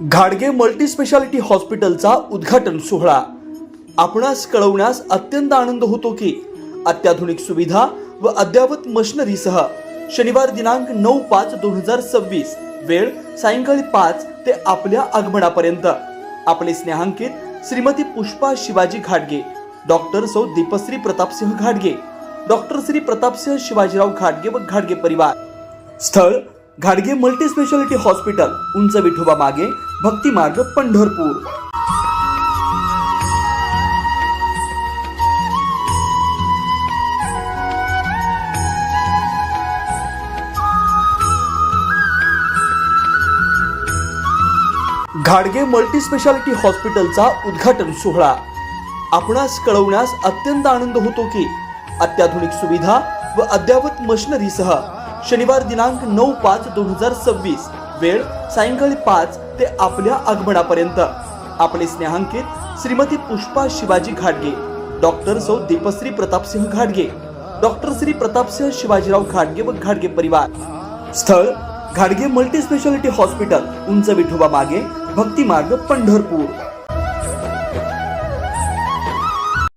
घाडगे multi speciality हॉस्पिटलचा उद्घाटन सोहळा आपणास कळवण्यास अत्यंत आनंद होतो की अत्याधुनिक सुविधा व अद्ययावत मशिनरीसह शनिवार दिनांक 9/5/2026 वेळ सायंकाळी 5 ते आपल्या आगमनापर्यंत आपले स्नेहांकित श्रीमती पुष्पा शिवाजी घाडगे, डॉक्टर सौ दीपश्री प्रतापसिंह घाडगे, डॉक्टर श्री प्रतापसिंह शिवाजीराव घाडगे व घाडगे परिवार। स्थळ घाडगे मल्टी स्पेशालिटी हॉस्पिटल, उंच विठोबा मागे, भक्ती मार्ग, पंढरपूर। घाडगे मल्टी स्पेशालिटी हॉस्पिटलचा उद्घाटन सोहळा आपणास कळवण्यास अत्यंत आनंद होतो की अत्याधुनिक सुविधा व अद्ययावत मशिनरीसह शनिवार दिनांक 9/5/2026 वेळ सायंकाळी 5 ते आपल्या आगमनापर्यंत आपले स्नेहांकित श्रीमती पुष्पा शिवाजी घाडगे, डॉक्टर सौ दीपश्री प्रतापसिंह घाडगे, डॉक्टर श्री प्रतापसिंह शिवाजीराव घाडगे व घाडगे परिवार। स्थळ घाडगे मल्टी स्पेशालिटी हॉस्पिटल, उंच विठोबा मागे, भक्ती मार्ग, पंढरपूर।